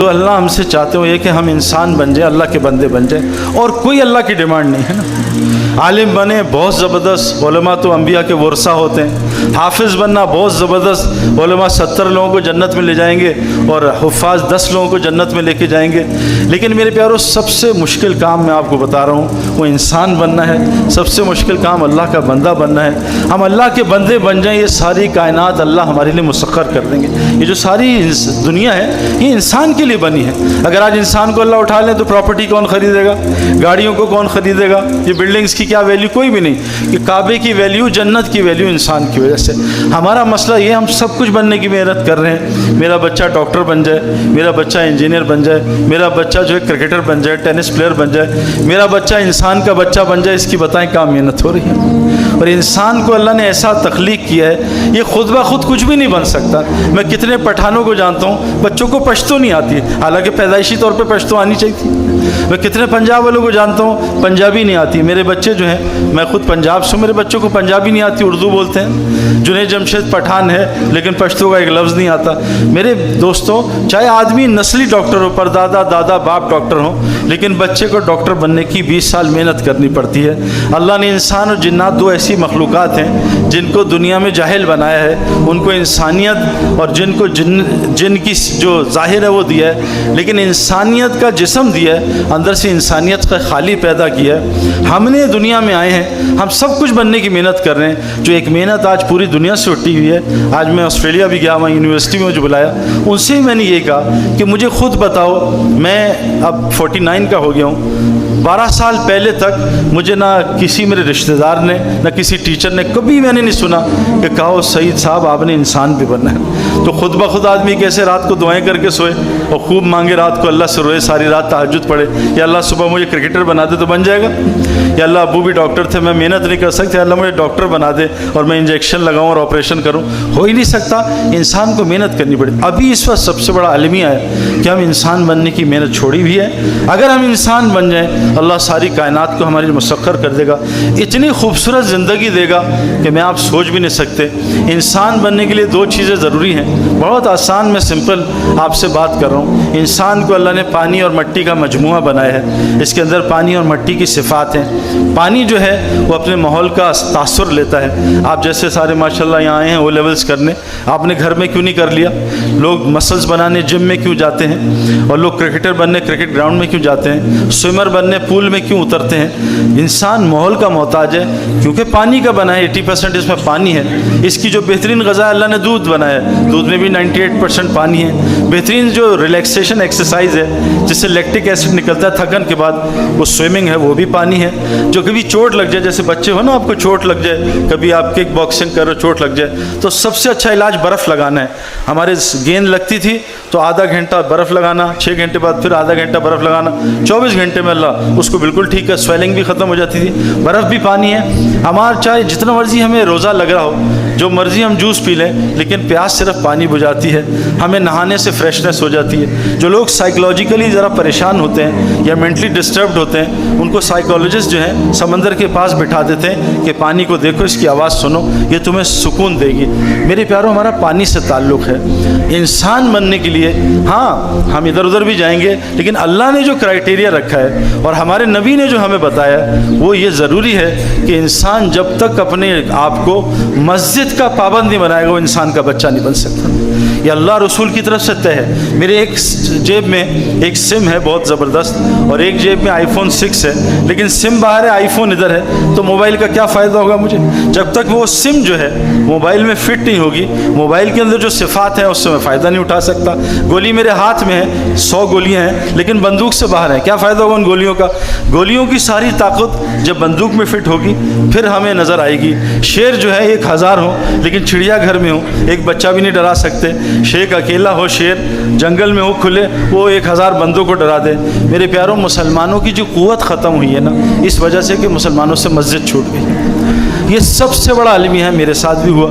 जो अल्लाह हमसे चाहते हो ये कि हम इंसान बन जाए, अल्लाह के बंदे बन जाए, और कोई अल्लाह की डिमांड नहीं है ना। आलिम बने बहुत ज़बरदस्त, उलमा तो अंबिया के वर्सा होते हैं। हाफिज़ बनना बहुत ज़बरदस्त, उलमा 70 लोगों को जन्नत में ले जाएंगे और हुफ़ाज़ 10 लोगों को जन्नत में लेके जाएंगे। लेकिन मेरे प्यारों, सबसे मुश्किल काम मैं आपको बता रहा हूँ वो इंसान बनना है। सबसे मुश्किल काम अल्लाह का बंदा बनना है। हम अल्लाह के बंदे बन जाएँ, ये सारी कायनात अल्लाह हमारे लिए मुसख्खर कर देंगे। ये जो सारी दुनिया है ये इंसान के लिए बनी है। अगर आज इंसान को अल्लाह उठा लें तो प्रॉपर्टी कौन ख़रीदेगा, गाड़ियों को कौन ख़रीदेगा, ये बिल्डिंग्स की क्या वैल्यू, कोई भी नहीं। कि काबे की वैल्यू, जन्नत की वैल्यू इंसान की वजह से। हमारा मसला ये, हम सब कुछ बनने की मेहनत कर रहे हैं। मेरा बच्चा डॉक्टर बन जाए, मेरा बच्चा इंजीनियर बन जाए, मेरा बच्चा जो है क्रिकेटर बन जाए, टेनिस प्लेयर बन जाए, मेरा बच्चा इंसान का बच्चा बन जाए। इसकी बताएं क्या मेहनत हो रही है। और इंसान को अल्लाह ने ऐसा तख्लीक किया है, ये खुद ब खुद कुछ भी नहीं बन सकता। मैं कितने पठानों को जानता हूँ बच्चों को पश्तो नहीं आती है, हालांकि पैदाइशी तौर पे पश्तो आनी चाहिए थी। मैं कितने पंजाब वालों को जानता हूँ पंजाबी नहीं आती। मेरे बच्चे जो हैं, मैं खुद पंजाब से, मेरे बच्चों को पंजाबी नहीं आती, उर्दू बोलते हैं। जुनैद जमशेद पठान है लेकिन पश्तो का एक लफ्ज़ नहीं आता। मेरे दोस्तों, चाहे आदमी नस्ली डॉक्टर हो, परदादा दादा बाप डॉक्टर हो, लेकिन बच्चे को डॉक्टर बनने की 20 साल मेहनत करनी पड़ती है। अल्लाह ने इंसान और जिन्नात, दो ऐसी मखलूक़ात हैं जिनको दुनिया में जाहिल बनाया है। उनको इंसानियत और जिनको जिन की जो ज़ाहिर है वो दिया है, लेकिन इंसानियत का जिस्म दिया है, अंदर से इंसानियत का खाली पैदा किया है। हमने दुनिया में आए हैं, हम सब कुछ बनने की मेहनत कर रहे हैं। जो एक मेहनत आज पूरी दुनिया से उठी हुई है। आज मैं ऑस्ट्रेलिया भी गया, वहाँ यूनिवर्सिटी में मुझे बुलाया, उनसे ही मैंने ये कहा कि मुझे खुद बताओ, मैं अब 49 का हो गया हूँ। 12 साल पहले तक मुझे ना किसी मेरे रिश्तेदार ने, ना किसी टीचर ने, कभी मैंने नहीं सुना कि कहो सईद साहब आपने इंसान भी बनना है। तो खुद ब खुद आदमी कैसे रात को दुआएं करके सोए और खूब मांगे, रात को अल्लाह से रोए, सारी रात तहज्जुद पढ़े, या अल्लाह सुबह मुझे क्रिकेटर बना दे तो बन जाएगा, या अल्लाह अबू भी डॉक्टर थे, मैं मेहनत नहीं कर सकते, अल्लाह मुझे डॉक्टर बना दे और मैं इंजेक्शन लगाऊँ और ऑपरेशन करूँ। हो ही नहीं सकता। इंसान को मेहनत करनी पड़े। अभी इस वक्त सबसे बड़ा अलमिया है कि हम इंसान बनने की मेहनत छोड़ी भी है। अगर हम इंसान बन जाएँ, अल्लाह सारी कायनात को हमारे लिए मुसख्खर कर देगा। इतनी खूबसूरत ज़िंदगी देगा कि मैं आप सोच भी नहीं सकते। इंसान बनने के लिए 2 चीज़ें ज़रूरी हैं। बहुत आसान, मैं सिंपल आपसे बात कर रहा हूँ। इंसान को अल्लाह ने पानी और मिट्टी का मजमुआ बनाया है। इसके अंदर पानी और मिट्टी की सिफ़ात हैं। पानी जो है वो अपने माहौल का तासुर लेता है। आप जैसे सारे माशाल्लाह यहाँ आए हैं वो लेवल्स करने, आपने घर में क्यों नहीं कर लिया? लोग मसल्स बनाने जिम में क्यों जाते हैं? और लोग क्रिकेटर बनने क्रिकेट ग्राउंड में क्यों जाते हैं? स्विमर बनने पूल में क्यों उतरते हैं? इंसान माहौल का मोहताज है क्योंकि पानी का बना है। 80% इसमें पानी है। इसकी जो बेहतरीन ग़ज़ा अल्लाह ने दूध बनाया है, दूध में भी 98% पानी है। बेहतरीन जो रिलैक्सेशन एक्सरसाइज है जिससे लैक्टिक एसिड निकलता है थकन के बाद, वो स्विमिंग है, वो भी पानी है। जो कभी चोट लग जाए, जैसे बच्चे हो ना, आपको चोट लग जाए, कभी आप किक बॉक्सिंग कर रहे हो चोट लग जाए, तो सबसे अच्छा इलाज बर्फ़ लगाना है। हमारे गेंद लगती थी तो आधा घंटा बर्फ़ लगाना, 6 घंटे बाद फिर आधा घंटा बर्फ़ लगाना, 24 घंटे में अल्लाह उसको बिल्कुल ठीक है, स्वेलिंग भी ख़त्म हो जाती थी। बर्फ़ भी पानी है। हमारा चाहे जितना मर्ज़ी हमें रोज़ा लग रहा हो, जो मर्ज़ी हम जूस पी लें, लेकिन प्यास सिर्फ पानी बुझाती है। हमें नहाने से फ्रेशनेस हो जाती है। जो लोग साइकोलॉजिकली ज़रा परेशान होते हैं या मेंटली डिस्टर्ब्ड होते हैं, उनको साइकोलॉजिस्ट जो हैं समंदर के पास बिठा देते हैं कि पानी को देखो, इसकी आवाज़ सुनो, ये तुम्हें सुकून देगी। मेरे प्यारों, हमारा पानी से ताल्लुक़ है। इंसान बनने के लिए हाँ, हम इधर उधर भी जाएंगे, लेकिन अल्लाह ने जो क्राइटेरिया रखा है और हमारे नबी ने जो हमें बताया वो ये ज़रूरी है कि इंसान जब तक अपने आप को मस्जिद का पाबंद नहीं बनाएगा, वो इंसान का बच्चा नहीं बन सकता। ये अल्लाह रसूल की तरफ से तय है। मेरे एक जेब में एक सिम है बहुत ज़बरदस्त, और एक जेब में iPhone 6 है, लेकिन सिम बाहर है, आईफोन इधर है, तो मोबाइल का क्या फ़ायदा होगा मुझे? जब तक वो सिम जो है मोबाइल में फिट नहीं होगी, मोबाइल के अंदर जो सिफ़ात हैं उससे मैं फ़ायदा नहीं उठा सकता। गोली मेरे हाथ में है, 100 गोलियाँ हैं, लेकिन बंदूक से बाहर है, क्या फ़ायदा होगा उन गोलियों का? गोलियों की सारी ताकत जब बंदूक में फिट होगी फिर हमें नज़र आएगी। शेर जो है 1000 हो, लेकिन चिड़ियाघर में हो, एक बच्चा भी नहीं डरा सकते। शेख अकेला हो, शेर जंगल में हो खुले, वो 1000 बंदों को डरा दे। मेरे प्यारों, मुसलमानों की जो क़ुव्वत ख़त्म हुई है ना, इस वजह से कि मुसलमानों से मस्जिद छूट गई। ये सबसे बड़ा अलमिया है, मेरे साथ भी हुआ।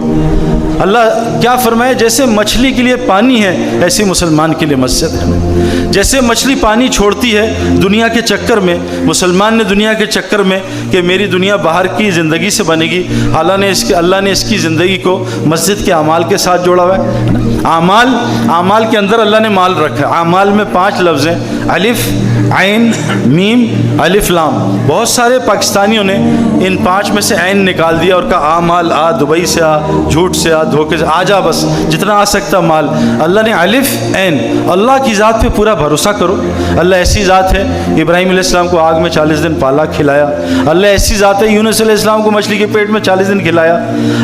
اللہ کیا فرمائے، جیسے مچھلی کے لیے پانی ہے ایسی مسلمان کے لیے مسجد ہے۔ جیسے مچھلی پانی چھوڑتی ہے دنیا کے چکر میں، مسلمان نے دنیا کے چکر میں کہ میری دنیا باہر کی زندگی سے بنے گی، اللہ نے اس کی زندگی کو مسجد کے اعمال کے ساتھ جوڑا ہوا ہے۔ اعمال کے اندر اللہ نے مال رکھا ہے۔ اعمال میں 5 لفظ ہیں، الف، عین، میم، الف، لام۔ بہت سارے پاکستانیوں نے ان 5 میں سے عین نکال دیا اور کہا اعمال، دبئی سے جھوٹ سے دھوکے سے جا، بس جتنا آ سکتا مال۔ اللہ نے الف، عین، اللہ کی ذات پہ پورا بھروسہ کرو۔ اللہ ایسی ذات ہے، ابراہیم علیہ السلام کو آگ میں 40 دن پالا کھلایا۔ اللہ ایسی ذات ہے، یونس علیہ السلام کو مچھلی کے پیٹ میں 40 دن کھلایا۔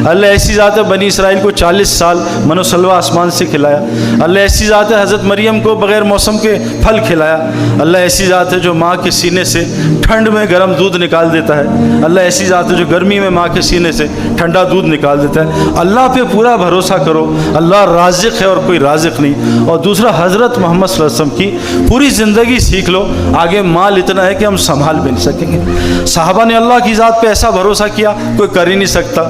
اللہ ایسی ذات ہے، بنی اسرائیل کو 40 سال من و سلوہ آسمان سے کھلایا۔ اللہ ایسی ذات ہے، حضرت مریم کو بغیر موسم کے پھل کھلایا۔ اللہ ایسی ذات ہے جو ماں کے سینے سے ٹھنڈ میں گرم دودھ نکال دیتا ہے۔ اللہ ایسی ذات ہے جو گرمی میں ماں کے سینے سے ٹھنڈا دودھ نکال دیتا ہے۔ اللہ پہ پورا بھروسہ کرو، اللہ رازق ہے اور کوئی رازق نہیں۔ اور دوسرا، حضرت محمد صلی اللہ علیہ وسلم کی پوری زندگی سیکھ لو، آگے مال اتنا ہے کہ ہم سنبھال بھی نہیں سکیں گے۔ صحابہ نے اللہ کی ذات پہ ایسا بھروسہ کیا کوئی کر ہی نہیں سکتا۔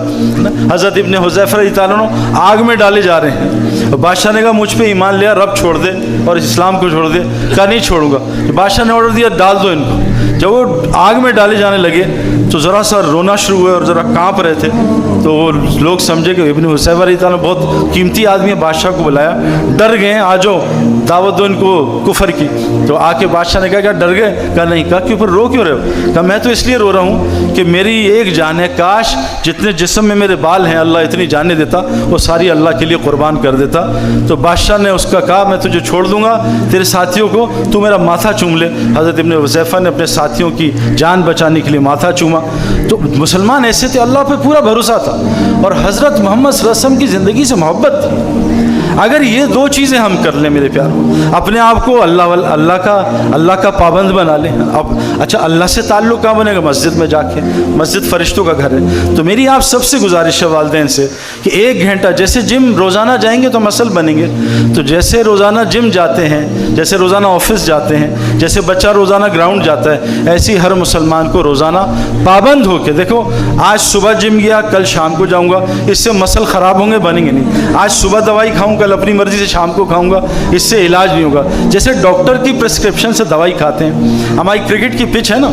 حضرت ابن حذیفہ رضی اللہ عنہ آگ میں ڈالے جا رہے ہیں، بادشاہ نے کہا مجھ پہ ایمان لیا، رب چھوڑ دے اور اسلام کو چھوڑ دے۔ کہا نہیں چھوڑوں گا۔ بادشاہ نے آرڈر دیا ڈال دو ان کو۔ جب وہ آگ میں ڈالے جانے لگے تو ذرا سا رونا شروع ہوئے اور ذرا کانپ رہے تھے، تو وہ لوگ سمجھے کہ ابن حذیفہ رضی اللہ عنہ بہت قیمتی آدمی ہے، بادشاہ کو بلایا، ڈر گئے، آ جاؤ دعوت دو ان کو کفر کی۔ تو آ کے بادشاہ نے کہا کیا ڈر گئے؟ کہا نہیں۔ کہا کیوں، پر رو کیوں رہے ہو؟ کہا میں تو اس لیے رو رہا ہوں کہ میری ایک جان ہے، کاش جتنے جسم میں میرے بال ہیں اللہ اتنی جانیں دیتا، وہ ساری اللہ کے لیے قربان کر دیتا۔ تو بادشاہ نے اس کا کہا میں تجھے چھوڑ دوں گا، تیرے ساتھیوں کو تو میرا ماتھا چوم لے۔ حضرت ابن حذیفہ نے اپنے ساتھیوں کی جان بچانے کے لیے ماتھا چوما۔ تو مسلمان ایسے تھے، اللہ پہ پورا بھروسہ تھا اور حضرت محمد صلی اللہ علیہ وسلم کی زندگی سے محبت تھی۔ اگر یہ 2 چیزیں ہم کر لیں میرے پیاروں، اپنے آپ کو اللہ کا پابند بنا لیں۔ اب اچھا اللہ سے تعلق کہاں بنے گا؟ مسجد میں جا کے۔ مسجد فرشتوں کا گھر ہے۔ تو میری آپ سب سے گزارش ہے والدین سے کہ 1 گھنٹہ، جیسے جم روزانہ جائیں گے تو مسل بنیں گے، تو جیسے روزانہ جم جاتے ہیں، جیسے روزانہ آفس جاتے ہیں، جیسے بچہ روزانہ گراؤنڈ جاتا ہے، ایسے ہی ہر مسلمان کو روزانہ پابند ہو کے دیکھو، آج صبح جم گیا کل شام کو جاؤں گا، اس سے مسل خراب ہوں گے، بنیں گے نہیں۔ آج صبح دوائی کھاؤں کل اپنی مرضی سے شام کو کھاؤں گا، اس سے علاج نہیں ہوگا۔ جیسے ڈاکٹر کی پرسکرپشن سے دوائی کھاتے ہیں، ہماری کرکٹ کی پچ ہے نا،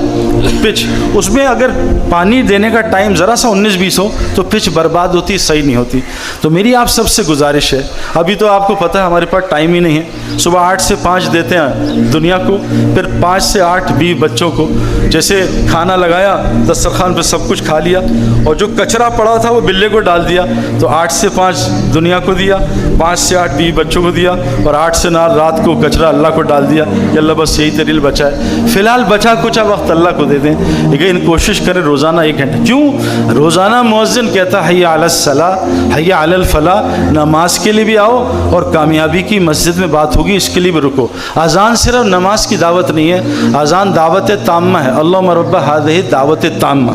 پچ، اس میں اگر پانی دینے کا ٹائم ذرا سا 19-20 ہو تو پچ برباد ہوتی، صحیح نہیں ہوتی۔ تو میری آپ سب سے گزارش ہے، ابھی تو آپ کو پتہ ہے ہمارے پاس ٹائم ہی نہیں ہے، صبح 8 سے 5 دیتے ہیں دنیا کو، پھر 5 سے 8 20 بچوں کو، جیسے کھانا لگایا دسترخوان پہ سب کچھ کھا لیا اور جو کچرا پڑا تھا وہ بلے کو ڈال دیا، تو 8 سے 5 دنیا کو دیا، 5 سے 8 20 بچوں کو دیا، اور 8 سے 9 رات کو کچرا اللہ کو ڈال دیا کہ اللہ بس یہی تیرے لیے بچا ہے۔ فی الحال بچا کچا وقت اللہ کو دے دیں، لیکن کوشش کریں روزانہ 1 گھنٹہ۔ کیوں؟ روزانہ مؤذن کہتا ہے حی علی الصلاۃ، حی علی الفلاح، نماز کے لیے بھی آؤ اور کامیابی کی مسجد میں بات ہوگی اس کے لیے بھی رکو۔ اذان صرف نماز کی دعوت نہیں ہے، اذان دعوت تامہ ہے، اللہم رب ہذہ دعوت تامہ۔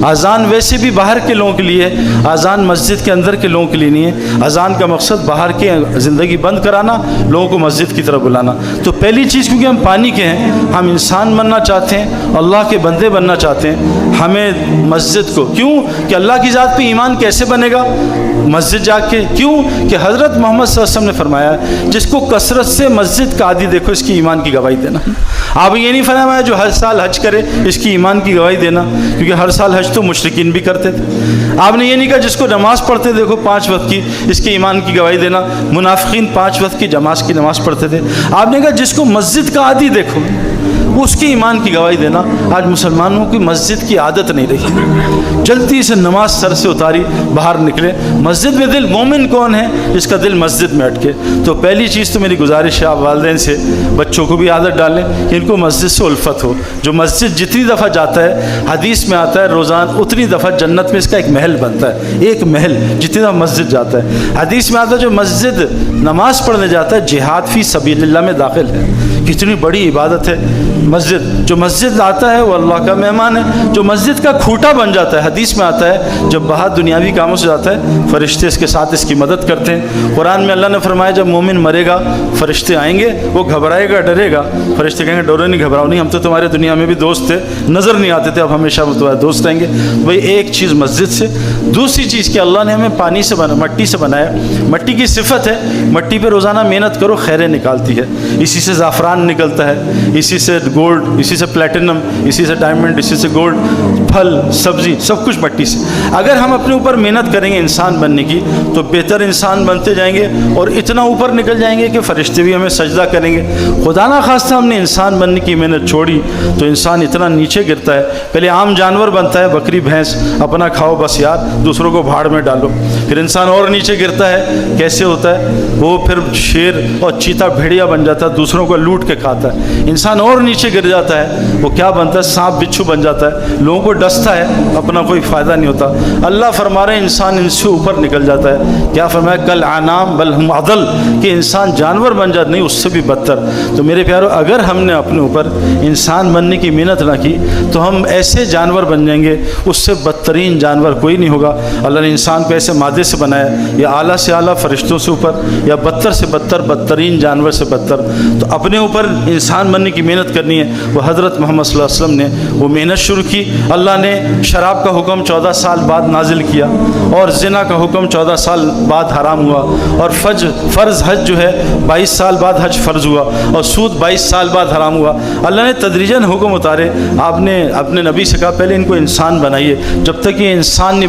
اذان ویسے بھی باہر کے لوگوں کے لیے ہے، اذان مسجد کے اندر کے لوگوں کے لیے نہیں ہے۔ اذان کا مقصد باہر کے زندگی بند کرانا، لوگوں کو مسجد کی طرف بلانا۔ تو پہلی چیز، کیونکہ ہم پانی کے ہیں، ہم انسان بننا چاہتے ہیں، اللہ کے بندے بننا چاہتے ہیں، ہمیں مسجد کو، کیوں کہ اللہ کی ذات پہ ایمان کیسے بنے گا؟ مسجد جا کے۔ کیوں کہ حضرت محمد صلی اللہ علیہ وسلم نے فرمایا جس کو کثرت سے مسجد کا عادی دیکھو اس کی ایمان کی گواہی دینا۔ آپ یہ نہیں فرمایا جو ہر سال حج کرے اس کی ایمان کی گواہی دینا، کیونکہ ہر سال حج تو مشرکین بھی کرتے تھے۔ آپ نے یہ نہیں کہا جس کو نماز پڑھتے دیکھو 5 وقت کی اس کی ایمان کی گواہی دینا، منافقین 5 وقت کی جماعت کی نماز پڑھتے تھے۔ آپ نے کہا جس کو مسجد کا عادی دیکھو اس کی ایمان کی گواہی دینا۔ آج مسلمانوں کی مسجد کی عادت نہیں رہی، جلدی سے نماز سر سے اتاری باہر نکلے۔ مسجد میں دل، مومن کون ہے جس کا دل مسجد میں اٹکے؟ تو پہلی چیز تو میری گزارش ہے آپ والدین سے، بچوں کو بھی عادت ڈالیں کہ ان کو مسجد سے الفت ہو۔ جو مسجد جتنی دفعہ جاتا ہے، حدیث میں آتا ہے روزانہ اتنی دفعہ جنت میں اس کا ایک محل بنتا ہے، ایک محل جتنی دفعہ مسجد جاتا ہے۔ حدیث میں آتا ہے جو مسجد نماز پڑھنے جاتا ہے جہاد فی سبیل اللہ میں داخل ہے، कितनी बड़ी इबादत है मस्जिद। जो मस्जिद आता है वो अल्लाह का मेहमान है। जो मस्जिद का खूंटा बन जाता है, हदीस में आता है जब बाहर दुनियावी कामों से जाता है फरिश्ते इसके साथ इसकी मदद करते हैं। कुरान में अल्लाह ने फरमाया जब मोमिन मरेगा फरिश्ते आएंगे, वो घबराएगा डरेगा, फरिश्ते कहेंगे डरो नहीं घबराओ नहीं, हम तो तुम्हारे दुनिया में भी दोस्त थे, नज़र नहीं आते थे, अब हमेशा वो तुम्हारे दोस्त रहेंगे। भाई एक चीज़ मस्जिद से। दूसरी चीज़ कि अल्लाह ने हमें पानी से बना, मट्टी से बनाया। मट्टी की सिफत है, मट्टी पे रोज़ाना मेहनत करो खैरें निकालती है। इसी से ज़ाफ़रान निकलता है, इसी से गोल्ड, इसी से प्लेटिनम, इसी से डायमंड, इसी से गोल्ड, फल सब्ज़ी सब कुछ मट्टी से। अगर हम अपने ऊपर मेहनत करेंगे इंसान बनने की तो बेहतर इंसान बनते जाएंगे और इतना ऊपर निकल जाएंगे कि फरिश्ते भी हमें सजदा करेंगे। खुदा ना खास्ता हमने इंसान बनने की मेहनत छोड़ी तो इंसान इतना नीचे गिरता है। पहले आम जानवर बनता है, बकरी भैंस, अपना खाओ बस यार, दूसरों को भाड़ में डालो। फिर इंसान और नीचे गिरता है, कैसे होता है वो, फिर शेर और चीता भेड़िया बन जाता है, दूसरों को लूट के खाता है। इंसान और नीचे गिर जाता है, वो क्या बनता है, सांप बिच्छू बन जाता है, लोगों को डसता है, अपना कोई फ़ायदा नहीं होता। अल्लाह फरमा रहे हैं इंसान इनसे ऊपर निकल जाता है। क्या फरमाया, कल आनाम बल हम अदल, कि इंसान जानवर बन जाता, नहीं उससे भी बदतर। तो मेरे प्यारो अगर हमने अपने ऊपर इंसान बनने की मेहनत ना की तो हम ऐसे जानवर बन जाएंगे, उससे बदतरीन जानवर कोई नहीं होगा। अल्लाह ने इंसान को ऐसे मादे से बनाया, या आला से आला फरिश्तों से ऊपर, या बदतर से बदतर बदतरीन जानवर से बदतर। तो अपने ऊपर इंसान बनने की मेहनत करनी है। वो हज़रत मोहम्मद सल्लल्लाहु अलैहि वसल्लम ने वो मेहनत शुरू की। अल्लाह ने शराब का हुक्म 14 साल बाद नाजिल किया और ज़िना का हुक्म 14 साल बाद हराम हुआ, और फ़र्ज़ हज जो है 22 साल बाद हज फ़र्ज़ हुआ, और सूद 22 साल बाद हराम हुआ। अल्लाह ने तदरीजन हुक्म उतारे। आपने अपने नबी से कहा पहले इनको इंसान बनाइए, जब तक ये इंसान नहीं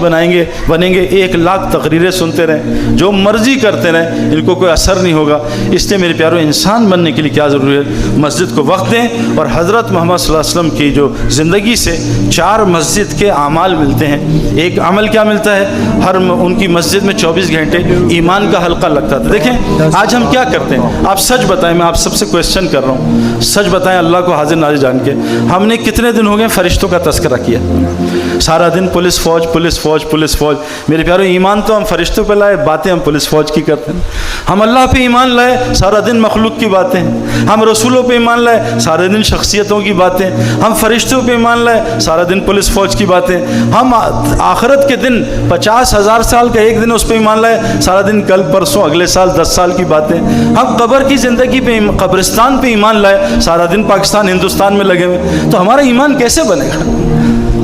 बनेंगे 1 लाख तकरीरें सुनते रहें, जो मर्ज़ी करते रहें, इनको कोई असर नहीं होगा। इसलिए मेरे प्यारों इंसान बनने के लिए क्या ज़रूरी है, मस्जिद को वक्त दें। और हज़रत मोहम्मद सल्लल्लाहु अलैहि वसल्लम की जो ज़िंदगी से 4 मस्जिद के अमाल मिलते हैं। एक अमल क्या मिलता है, हर उनकी मस्जिद में 24 घंटे ईमान का हल्का लगता था। देखें आज हम क्या करते हैं, आप सच बताएं, मैं आप सबसे क्वेश्चन कर रहा हूँ, सच बताएं अल्लाह को हाजिर नाज़िर जान के, हमने कितने दिन हो गए फरिश्तों का तज़किरा किया? सारा दिन पुलिस फ़ौज पुलिस फ़ौज पुलिस फ़ौज। मेरे प्यारों ईमान तो हम फरिश्तों पे लाए, बातें हम पुलिस फ़ौज की करते हैं। हम अल्लाह पे ईमान लाए, सारा दिन मखलूक की बातें। हम रसूलों पे ईमान लाए, सारे दिन शख्सियतों की बातें। हम फरिश्तों पे ईमान लाए, सारा दिन पुलिस फ़ौज की बातें। हम आखिरत के दिन 50,000 साल का एक दिन उस पर ईमान लाए, सारा दिन कल परसों अगले साल 10 साल की बातें। हम कब्र की ज़िंदगी पे, कब्रिस्तान पे ईमान लाए, सारा दिन पाकिस्तान हिंदुस्तान में लगे हुए। तो हमारा ईमान कैसे बनेगा?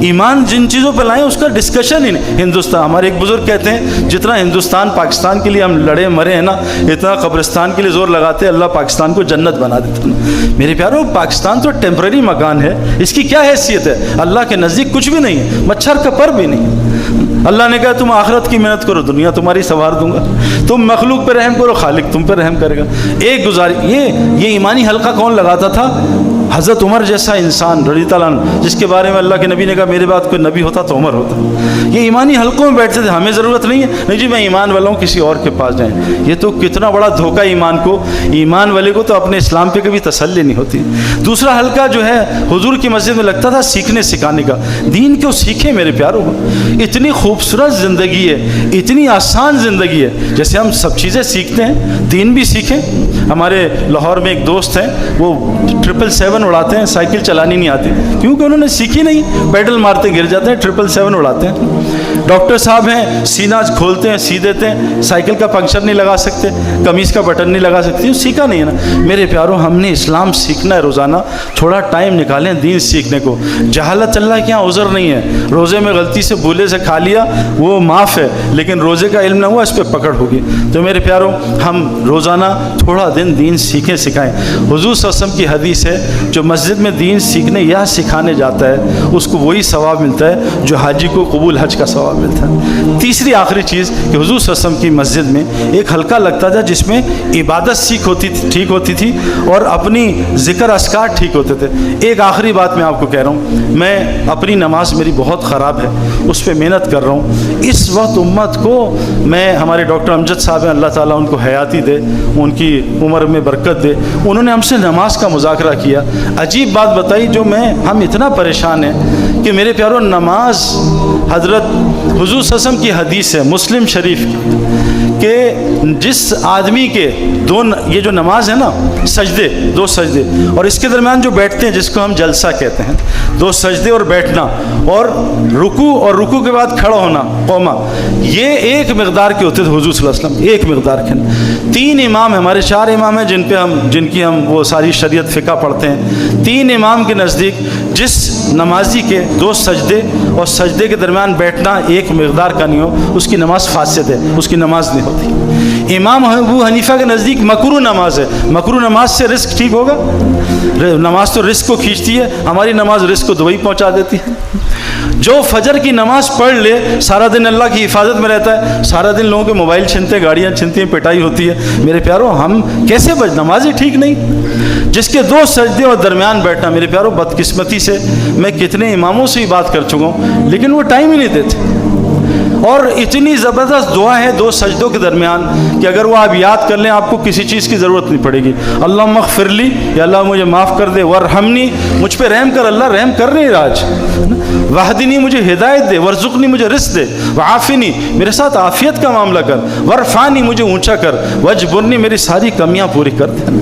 ईमान जिन चीज़ों पर लाएं उसका डिस्कशन ही नहीं। हिंदुस्तान, हमारे एक बुजुर्ग कहते हैं जितना हिंदुस्तान पाकिस्तान के लिए हम लड़े मरे हैं ना, इतना कब्रिस्तान के लिए जोर लगाते अल्लाह पाकिस्तान को जन्नत बना देता ना। मेरे प्यारों पाकिस्तान तो टेम्परेरी मकान है, इसकी क्या हैसियत है? अल्लाह के नज़दीक कुछ भी नहीं है, मच्छर का पर भी नहीं। अल्लाह ने कहा तुम आखिरत की मेहनत करो, दुनिया तुम्हारी संवार दूंगा। तुम मखलूक पर रहम करो, खालिक तुम पर रहम करेगा। एक गुजारी ये ईमानी हल्का कौन लगाता था? हज़रत उमर जैसा इंसान रज़ी अल्लाह अन्हु, जिसके बारे में अल्लाह के नबी ने कहा मेरे बाद कोई नबी होता तो उमर होता। ये ईमानी हल्कों में बैठते थे, हमें ज़रूरत नहीं है, नहीं जी मैं ईमान वाला हूँ, किसी और के पास जाएँ। ये तो कितना बड़ा धोखा ईमान को। ईमान वाले को तो अपने इस्लाम पे कभी तसल्ली नहीं होती। दूसरा हल्का जो है हुजूर की मस्जिद में लगता था सीखने सिखाने का। दीन क्यों सीखे मेरे प्यारों? इतनी खूबसूरत ज़िंदगी है, इतनी आसान ज़िंदगी है, जैसे हम सब चीज़ें सीखते हैं दीन भी सीखें। हमारे लाहौर में एक दोस्त हैं, वो 777 उड़ाते हैं, साइकिल चलानी नहीं आती क्योंकि उन्होंने सीखी नहीं, पेडल मारते गिर जाते हैं, 777 उड़ाते हैं। डॉक्टर साहब हैं, सीना खोलते हैं सी देते हैं, साइकिल का पंक्चर नहीं लगा सकते, कमीज़ का बटन नहीं लगा सकते, सीखा नहीं है ना। मेरे प्यारों हमने इस्लाम सीखना है, रोज़ाना थोड़ा टाइम निकालें दीन सीखने को। जहालत अल्लाह के यहाँ उज़र नहीं है, रोज़े में गलती से भूले से खा लिया वो माफ़ है, लेकिन रोज़े का इल्म ना हुआ इस पर पकड़ होगी। तो मेरे प्यारों हम रोज़ाना थोड़ा दिन दीन सीखें सिखाएं। हुज़ूर सल्लल्लाहु अलैहि वसल्लम की हदीस है, जो मस्जिद में दीन सीखने या सिखाने जाता है उसको वही सवाब मिलता है जो हाजी को कबूल हज का सवाब मिलता है। तीसरी आखिरी चीज़ कि हुज़ूर सल्लल्लाहु अलैहि वसल्लम की मस्जिद में एक हल्का लगता था जिसमें इबादत ठीक होती थी और अपनी ज़िक्र अस्कार ठीक होते थे। एक आखिरी बात मैं आपको कह रहा हूँ, मैं अपनी नमाज मेरी बहुत ख़राब है, उस पर मेहनत कर रहा हूँ। इस वक्त उम्मत को मैं, हमारे डॉक्टर अमजद साहब हैं, अल्लाह ताला उनको हयाती दे, उनकी उम्र में बरकत दे, उन्होंने हमसे नमाज का मुज़ाकरा किया। عجیب بات بتائی جو ہم اتنا پریشان ہیں کہ میرے پیاروں نماز حضرت حضور صلی اللہ علیہ وسلم کی حدیث ہے مسلم شریف کی کہ جس آدمی کے یہ جو نماز ہے نا سجدے 2 سجدے اور اس کے درمیان جو بیٹھتے ہیں جس کو ہم جلسہ کہتے ہیں 2 سجدے اور بیٹھنا اور رکوع کے بعد کھڑا ہونا قوما یہ ایک مقدار کے ہوتے تھے حضور صلی اللہ علیہ وسلم ایک مقدار کے 3 امام ہیں ہمارے 4 امام ہیں جن کی ہم وہ ساری شریعت فقہ پڑھتے ہیں 3 امام کے نزدیک جس نمازی کے 2 سجدے اور سجدے کے درمیان بیٹھنا ایک مقدار کا نہیں ہو اس کی نماز فاسد ہے اس کی نماز نہیں ہوتی امام ابو حنیفہ کے نزدیک مکروہ نماز ہے مکروہ نماز سے رزق ٹھیک ہوگا نماز تو رزق کو کھینچتی ہے ہماری نماز رزق کو دبئی پہنچا دیتی ہے جو فجر کی نماز پڑھ لے سارا دن اللہ کی حفاظت میں رہتا ہے سارا دن لوگوں کے موبائل چھنتے ہیں گاڑیاں چھنتی ہیں پٹائی ہوتی ہے میرے پیاروں ہم کیسے نماز ہی ٹھیک نہیں جس کے 2 سجدے اور درمیان بیٹھنا میرے پیاروں بدقسمتی سے میں کتنے اماموں سے ہی بات کر چکا ہوں لیکن وہ ٹائم ہی نہیں دیتے اور اتنی زبردست دعا ہے 2 سجدوں کے درمیان کہ اگر وہ آپ یاد کر لیں آپ کو کسی چیز کی ضرورت نہیں پڑے گی اللہم اغفر لی یا اللہ مجھے معاف کر دے ورحمنی مجھ پہ رحم کر اللہ رحم کر رہے راج وحدنی مجھے ہدایت دے ورزقنی مجھے رزق دے وعافنی میرے ساتھ عافیت کا معاملہ کر ورفعنی مجھے اونچا کر وجبرنی میری ساری کمیاں پوری کر دے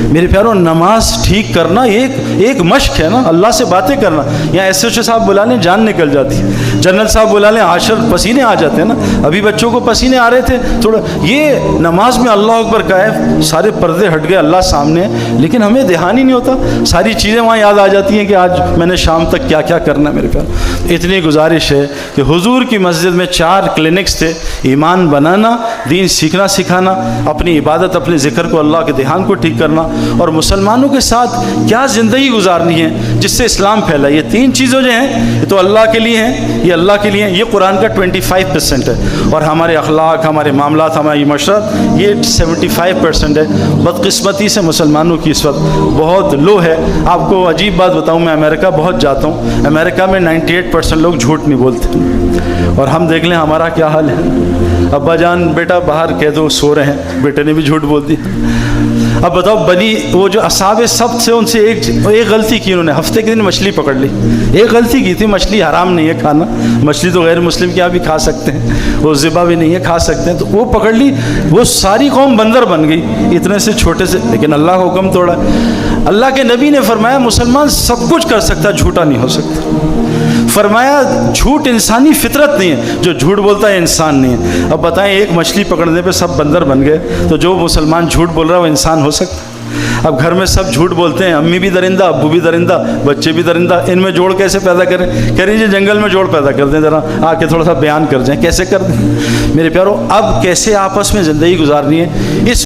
میرے پیاروں نماز ٹھیک کرنا ایک مشق ہے نا اللہ سے باتیں کرنا یہاں ایس ایچ او صاحب بلا لیں جان نکل جاتی ہے جنرل صاحب بلا لیں عاشر پسینے آ جاتے ہیں نا ابھی بچوں کو پسینے آ رہے تھے تھوڑا یہ نماز میں اللہ اکبر کا ہے سارے پردے ہٹ گئے اللہ سامنے لیکن ہمیں دھیان ہی نہیں ہوتا ساری چیزیں وہاں یاد آ جاتی ہیں کہ آج میں نے شام تک کیا کیا کرنا ہے میرے پیار اتنی گزارش ہے کہ حضور کی مسجد میں 4 کلینکس تھے ایمان بنانا دین سیکھنا سکھانا اپنی عبادت اپنے ذکر کو اللہ کے دھیان کو ٹھیک کرنا اور مسلمانوں کے ساتھ کیا زندگی گزارنی ہے جس سے اسلام پھیلا یہ 3 چیزیں جو ہیں یہ تو اللہ کے لیے ہیں یہ اللہ کے لیے ہیں یہ قرآن کا 25% ہے اور ہمارے اخلاق ہمارے معاملات ہماری معاشرت یہ 75% ہے بدقسمتی سے مسلمانوں کی اس وقت بہت لو ہے آپ کو عجیب بات بتاؤں میں امریکہ بہت جاتا ہوں امریکہ میں 98% لوگ جھوٹ نہیں بولتے اور ہم دیکھ لیں ہمارا کیا حال ہے ابا جان بیٹا باہر کہہ دو سو رہے ہیں بیٹے نے بھی جھوٹ بول دی اب بتاؤ بنی وہ جو اصحاب سبت سے ان سے ایک غلطی کی انہوں نے ہفتے کے دن مچھلی پکڑ لی ایک غلطی کی تھی مچھلی حرام نہیں ہے کھانا مچھلی تو غیر مسلم کے یہاں بھی کھا سکتے ہیں وہ ذبح بھی نہیں ہے کھا سکتے ہیں تو وہ پکڑ لی وہ ساری قوم بندر بن گئی اتنے سے چھوٹے سے لیکن اللہ کا حکم توڑا اللہ کے نبی نے فرمایا مسلمان سب کچھ کر سکتا جھوٹا نہیں ہو سکتا فرمایا جھوٹ انسانی فطرت نہیں ہے جو جھوٹ بولتا ہے انسان نہیں ہے اب بتائیں ایک مچھلی پکڑنے پہ سب بندر بن گئے تو جو مسلمان جھوٹ بول رہا ہے وہ انسان ہو سکتا اب گھر میں سب جھوٹ بولتے ہیں امی بھی درندہ ابو بھی درندہ بچے بھی درندہ ان میں جوڑ کیسے پیدا کریں کہہ رہی جی جنگل میں جوڑ پیدا کر دیں ذرا آ کے تھوڑا سا بیان کر جائیں کیسے کر دیں میرے پیاروں اب کیسے آپس میں زندگی گزارنی ہے اس